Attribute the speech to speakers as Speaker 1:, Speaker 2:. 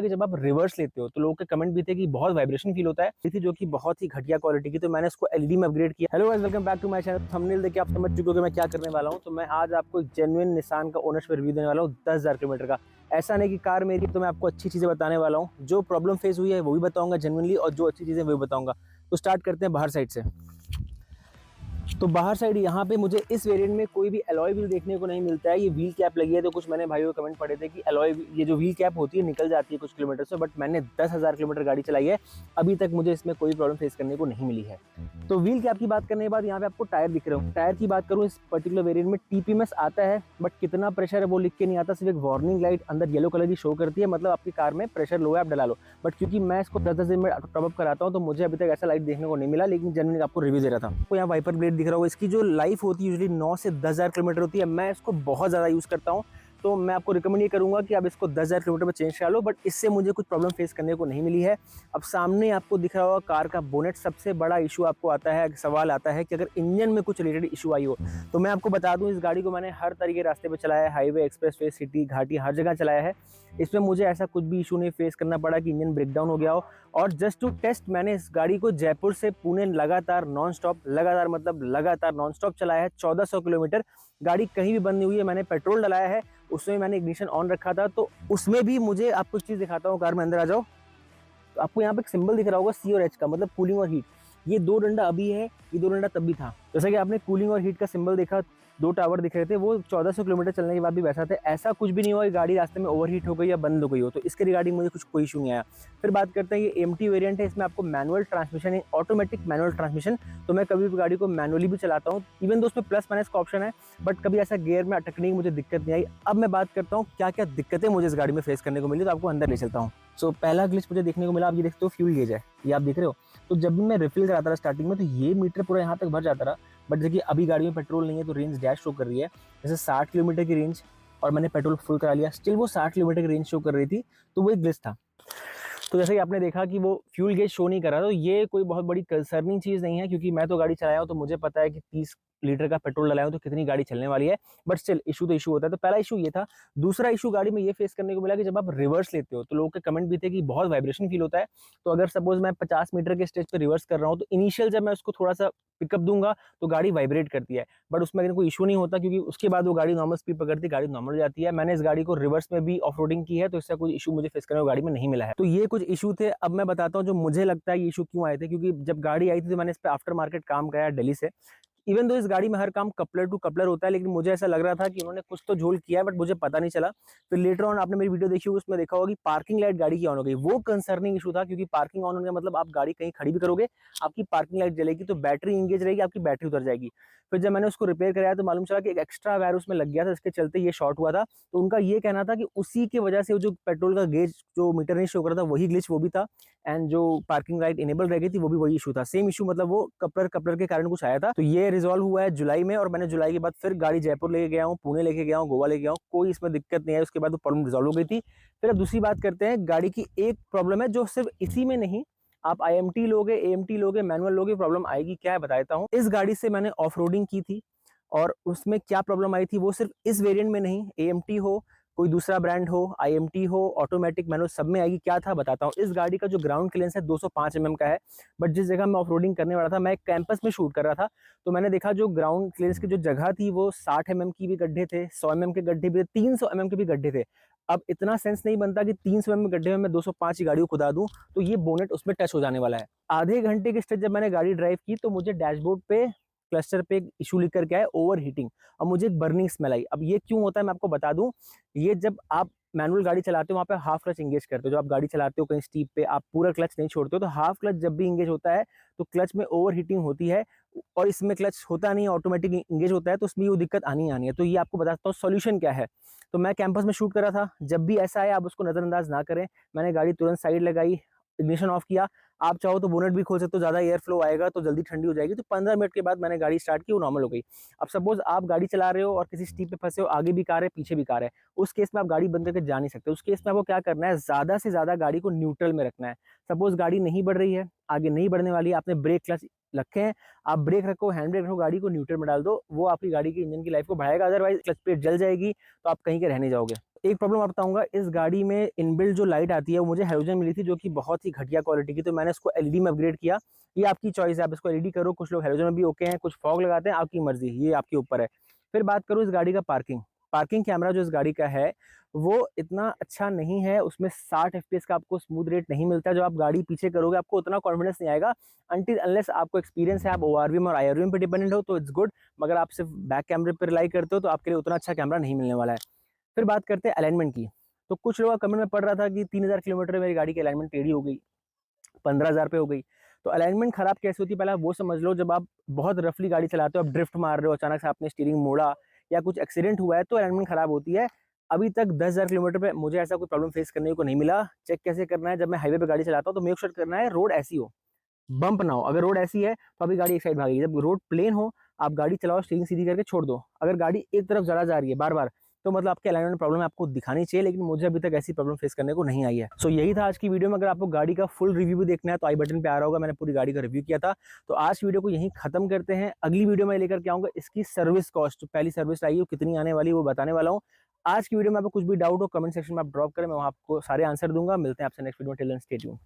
Speaker 1: कि जब आप रिवर्स लेते हो तो लोगों के कमेंट भी थे कि बहुत वाइब्रेशन फील होता है, थी जो कि बहुत ही घटिया क्वालिटी की, तो मैंने इसको एलईडी में अपग्रेड किया। Hello guys, welcome back to my channel. Thumbnail देख के आप समझ चुके हो कि मैं क्या करने वाला हूं। तो मैं आज आपको एक जेन्युइन निसान का ओनरशिप रिव्यू देने वाला हूं 10,000 किलोमीटर का। ऐसा नहीं कि कार मेरी, तो मैं आपको अच्छी चीजें बताने वाला हूँ। जो प्रॉब्लम फेस हुई है वो भी बताऊंगा जेन्युइनली, और जो अच्छी चीजें वो भी बताऊंगा। तो स्टार्ट करते हैं बाहर साइड से। तो बाहर साइड यहाँ पे मुझे इस वेरिएंट में कोई भी अलॉय व्हील देखने को नहीं मिलता है। ये व्हील कैप लगी है, तो कुछ मैंने भाइयों कमेंट पढ़े थे कि अलॉय, ये जो व्हील कैप होती है निकल जाती है कुछ किलोमीटर से, बट मैंने 10,000 किलोमीटर गाड़ी चलाई है, अभी तक मुझे इसमें कोई प्रॉब्लम फेस करने को नहीं मिली है। तो व्हील कैप की बात करने के बाद यहाँ पे आपको टायर दिख रहे हो। टायर की बात करूँ, इस पर्टिकुलर वेरिएंट में टीपीएमएस आता है, बट कितना प्रेशर है वो लिख के नहीं आता। सिर्फ एक वार्निंग लाइट अंदर येलो कलर की शो करती है, मतलब आपकी कार में प्रेशर लो है, आप डला लो। बट क्योंकि मैं इसको 10-10 दिन में टॉपअप कराता हूँ, तो मुझे अभी तक ऐसा लाइट देखने को नहीं मिला, लेकिन जेन्युइनली आपको रिव्यू दे रहा था। तो यहाँ वाइपर ब्लेड दिख रहा होगा, इसकी जो लाइफ होती है यूजुअली 9 से 10,000 किलोमीटर होती है। मैं इसको बहुत ज़्यादा यूज़ करता हूँ, तो मैं आपको रिकमेंड ये करूंगा कि आप इसको 10,000 किलोमीटर में चेंज करा लो, बट इससे मुझे कुछ प्रॉब्लम फेस करने को नहीं मिली है। अब सामने आपको दिख रहा होगा कार का बोनेट। सबसे बड़ा इशू आपको आता है, सवाल आता है कि अगर इंजन में कुछ रिलेटेड इशू आई हो, तो मैं आपको बता दूं, इस गाड़ी को मैंने हर तरीके रास्ते पे चलाया है, हाईवे, एक्सप्रेसवे, सिटी, घाटी, हर जगह चलाया है। इसमें मुझे ऐसा कुछ भी इशू नहीं फेस करना पड़ा कि इंजन ब्रेकडाउन हो गया हो। और जस्ट टू टेस्ट मैंने इस गाड़ी को जयपुर से पुणे लगातार नॉन स्टॉप, लगातार मतलब लगातार नॉन स्टॉप चलाया है 1400 किलोमीटर। गाड़ी कहीं भी बंद नहीं हुई है। मैंने पेट्रोल डलाया है, उसमें मैंने इग्निशन ऑन रखा था, तो उसमें भी मुझे आपको एक चीज़ दिखाता हूँ। कार में अंदर आ जाओ, तो आपको यहाँ पे एक सिंबल दिख रहा होगा सी और एच का, मतलब कूलिंग और हीट। ये दो डंडा अभी है, ये दो डंडा तब भी था। जैसा कि आपने कूलिंग और हीट का सिंबल देखा, दो टावर दिख रहे थे, वो 1400 किलोमीटर चलने के बाद भी वैसा थे। ऐसा कुछ भी नहीं हुआ कि गाड़ी रास्ते में ओवरहीट हो गई या बंद हो गई हो, तो इसके रिगार्डिंग मुझे कुछ कोई इशू नहीं आया। फिर बात करते हैं, ये एमटी वेरिएंट है, इसमें आपको मैनुअल ट्रांसमिशन है, ऑटोमेटिक मैनुअल ट्रांसमिशन। तो मैं कभी भी गाड़ी को मैनुअली भी चलाता हूँ, इवन दो उसमें प्लस माइनस का ऑप्शन है, बट कभी ऐसा गियर में अटकने की मुझे दिक्कत नहीं आई। अब मैं बात करता हूँ क्या क्या दिक्कतें मुझे इस गाड़ी में फेस करने को मिली, तो आपको अंदर ले चलता हूँ। सो पहला ग्लिच मुझे देखने को मिला, आप ये देखते हो फ्यूल गेज है, ये आप देख रहे हो। तो जब भी मैं रिफिल कराता था स्टार्टिंग में, तो ये मीटर पूरा यहाँ तक भर जाता रहा, बट देखिए अभी गाड़ी में पेट्रोल नहीं है, तो रेंज डैश शो कर रही है जैसे 60 किलोमीटर की रेंज, और मैंने पेट्रोल फुल करा लिया, स्टिल वो 60 किलोमीटर की रेंज शो कर रही थी। तो वो एक ग्लिच था। तो जैसे कि आपने देखा कि वो फ्यूल गेज शो नहीं कर रहा, तो ये कोई बहुत बड़ी कंसर्निंग चीज़ नहीं है, क्योंकि मैं तो गाड़ी चलाया हूँ, तो मुझे पता है कि 30 लीटर का पेट्रोल डलाया हूँ तो कितनी गाड़ी चलने वाली है। बट स्टिल इशू तो इशू होता है। तो पहला इशू ये था। दूसरा इशू गाड़ी में ये फेस करने को मिला कि जब आप रिवर्स लेते हो, तो लोगों के कमेंट भी थे कि बहुत वाइब्रेशन फील होता है। तो अगर सपोज मैं 50 मीटर के स्टेज पे रिवर्स कर रहा हूँ, तो इनिशियल जब मैं उसको थोड़ा सा पिकअप दूंगा, तो गाड़ी वाइब्रेट करती है, बट उसमें अगर कोई इशू नहीं होता, क्योंकि उसके बाद वो गाड़ी नॉर्मल स्पीड पकड़ती है, गाड़ी नॉर्मल हो जाती है। मैंने इस गाड़ी को रिवर्स में भी ऑफ रोडिंग की है, तो इससे कोई इशू मुझे फेस करने को गाड़ी में नहीं मिला है। तो ये कुछ इशू थे। अब मैं बताता हूँ जो मुझे लगता है ये इशू क्यों आए थे, क्योंकि जब गाड़ी आई थी तो मैंने इस पर आफ्टर मार्केट काम कराया दिल्ली से। इवन दो इस गाड़ी में हर काम कपलर टू कपलर होता है, लेकिन मुझे ऐसा लग रहा था कि उन्होंने कुछ तो झोल किया है, बट मुझे पता नहीं चला। फिर लेटर ऑन आपने मेरी वीडियो देखी होगी, उसमें देखा होगा कि पार्किंग लाइट गाड़ी की ऑन हो गई। वो कंसर्निंग इशू था, क्योंकि पार्किंग ऑन होने का मतलब आप गाड़ी कहीं खड़ी भी करोगे, आपकी पार्किंग लाइट जलेगी, तो बैटरी इंगेज रहेगी, आपकी बैटरी उतर जाएगी। फिर जब मैंने उसको रिपेयर कराया, तो मालूम चला कि एक एक्स्ट्रा वायर उसमें लग गया था, इसके चलते ये शॉर्ट हुआ था। तो उनका ये कहना था कि उसी की वजह से जो पेट्रोल का गेज जो मीटर नहीं शो कर रहा था, वही ग्लिच वो भी था, एंड जो पार्किंग लाइट इनेबल रह गई थी वो भी वही इशू था। सेम इशू, मतलब वो कपलर कपलर के कारण कुछ आया था। तो ये रिजॉल्व हुआ है जुलाई में, और मैंने जुलाई के बाद फिर गाड़ी जयपुर लेके गया हूँ, पुणे लेके गया हूँ, गोवा लेके गया हूँ, कोई इसमें दिक्कत नहीं है। उसके बाद वो प्रॉब्लम रिजॉल्व हो गई थी। फिर अब दूसरी बात करते हैं, गाड़ी की एक प्रॉब्लम है जो सिर्फ इसी में नहीं, आप IMT लोगे, AMT लोगे, मैनुअल लोगे, प्रॉब्लम आएगी। क्या है बताता हूँ। इस गाड़ी से मैंने ऑफ रोडिंग की थी, और उसमें क्या प्रॉब्लम आई थी, वो सिर्फ इस वेरिएंट में नहीं, AMT हो, कोई दूसरा ब्रांड हो, IMT हो, ऑटोमेटिक मैनुअल, सब में आएगी। क्या था बताता हूँ। इस गाड़ी का जो ग्राउंड क्लियरेंस है 205 mm का है, बट जिस जगह मैं ऑफ रोडिंग करने वाला था, मैं एक कैंपस में शूट कर रहा था, तो मैंने देखा जो ग्राउंड क्लियरेंस की जो जगह थी, वो 60 mm की भी गड्ढे थे, 100 mm के गड्ढे भी थे, 300 mm के भी गड्ढे थे। अब इतना सेंस नहीं बनता कि 300 mm गड्ढे में मैं 205 की गाड़ी को खुदा दूं, तो ये बोनेट उसमें टच हो जाने वाला है। आधे घंटे के स्टेज जब मैंने गाड़ी ड्राइव की, तो मुझे डैशबोर्ड पे क्लस्टर पे एक इशू लिख करके आया, ओवर हीटिंग। और मुझे एक बर्निंग स्मेल आई। अब ये क्यों होता है मैं आपको बता दूं। ये जब आप मैनुअल गाड़ी चलाते हो, वहाँ पे हाफ क्लच इंगेज करते हो, जो आप गाड़ी चलाते हो कहीं स्टीप पे, आप पूरा क्लच नहीं छोड़ते हो, तो हाफ क्लच जब भी इंगेज होता है, तो क्लच में ओवर हीटिंग होती है। और इसमें क्लच होता नहीं है, ऑटोमेटिक इंगेज होता है, तो उसमें वो दिक्कत आनी आनी है। तो ये आपको बताता हूँ सोल्यूशन क्या है। तो मैं कैंपस में शूट कर रहा था, जब भी ऐसा है आप उसको नजरअंदाज ना करें। मैंने गाड़ी तुरंत साइड लगाई, इग्निशन ऑफ किया। आप चाहो तो बोनेट भी खोल सकते हो, ज्यादा एयर फ्लो आएगा तो जल्दी ठंडी हो जाएगी। तो 15 मिनट के बाद मैंने गाड़ी स्टार्ट की, वो नॉर्मल हो गई। अब सपोज आप गाड़ी चला रहे हो और किसी स्टीप पे फंसे हो, आगे भी कार है पीछे भी कार है, उस केस में आप गाड़ी बंद करके जा नहीं सकते। उस केस में आपको क्या करना है, ज्यादा से ज्यादा गाड़ी को न्यूट्रल में रखना है। सपोज गाड़ी नहीं बढ़ रही है, आगे नहीं बढ़ने वाली है, आपने ब्रेक क्लच रखे हैं, आप ब्रेक रखो, हैंड ब्रेक रखो, गाड़ी को न्यूट्रल में डाल दो, वो आपकी गाड़ी की इंजन की लाइफ को बढ़ाएगा। अदरवाइज क्लच प्लेट जल जाएगी, तो आप कहीं के रह नहीं जाओगे। एक प्रॉब्लम आप बताऊंगा, इस गाड़ी में इनबिल्ट जो लाइट आती है वो मुझे हैलोजन मिली थी, जो कि बहुत ही घटिया क्वालिटी की, तो मैंने इसको एलईडी में अपग्रेड किया। ये आपकी चॉइस है, आप इसको एलईडी करो, कुछ लोग हैलोजन में भी ओके हैं, कुछ फॉग लगाते हैं, आपकी मर्जी, ये आपके ऊपर है। फिर बात करूँ इस गाड़ी का पार्किंग, पार्किंग कैमरा जो इस गाड़ी का है वो इतना अच्छा नहीं है, उसमें 60 एफपीएस का आपको स्मूथ रेट नहीं मिलता। जो आप गाड़ी पीछे करोगे आपको उतना कॉन्फिडेंस नहीं आएगा, अनटिल अनलेस आपको एक्सपीरियंस है, आप ओआरवीएम और आईआरवीएम पे डिपेंडेंट हो तो इट्स गुड, मगर आप सिर्फ बैक कैमरे पर रिलाई करते हो तो आपके लिए उतना अच्छा कैमरा नहीं मिलने वाला है। फिर बात करते हैं अलाइनमेंट की, तो कुछ लोगों का कमेंट में पढ़ रहा था कि 3000 किलोमीटर में मेरी गाड़ी की अलाइनमेंट टेढ़ी हो गई, 15,000 पे हो गई। तो अलाइनमेंट खराब कैसे होती है, पहले आप वो समझ लो। जब आप बहुत रफली गाड़ी चलाते हो, आप ड्रिफ्ट मार रहे हो, अचानक से आपने स्टीयरिंग मोड़ा या कुछ एक्सीडेंट हुआ है, तो अलाइनमेंट खराब होती है। अभी तक 10,000 किलोमीटर पे मुझे ऐसा कोई प्रॉब्लम फेस करने को नहीं मिला। चेक कैसे करना है, जब मैं हाईवे पे गाड़ी चलाता हूँ तो मेक श्योर करना है रोड ऐसी हो, बम्प ना हो। अगर रोड ऐसी है तो अभी गाड़ी एक साइड भागेगी, जब रोड प्लेन हो आप गाड़ी चलाओ, स्टीयरिंग सीधी करके छोड़ दो। अगर गाड़ी एक तरफ ज़्यादा जा रही है बार बार, तो मतलब आपके अलाइनमेंट में प्रॉब्लम है, आपको दिखानी चाहिए, लेकिन मुझे अभी तक ऐसी प्रॉब्लम फेस करने को नहीं आई है। सो यही था आज की वीडियो में। अगर आपको गाड़ी का फुल रिव्यू भी देखना है तो आई बटन पे आ रहा होगा, मैंने पूरी गाड़ी का रिव्यू किया था। तो आज की वीडियो को यहीं खत्म करते हैं, अगली वीडियो में लेकर के आऊंगा इसकी सर्विस कॉस्ट, पहली सर्विस आई है कितनी आने वाली है वो बताने वाला हूँ। आज की वीडियो में आपको कुछ भी डाउट हो कमेंट सेक्शन में आप ड्रॉप करें, मैं वहाँ आपको सारे आंसर दूंगा। मिलते हैं आपसे नेक्स्ट वीडियो में, टिल देन स्टे ट्यून्ड।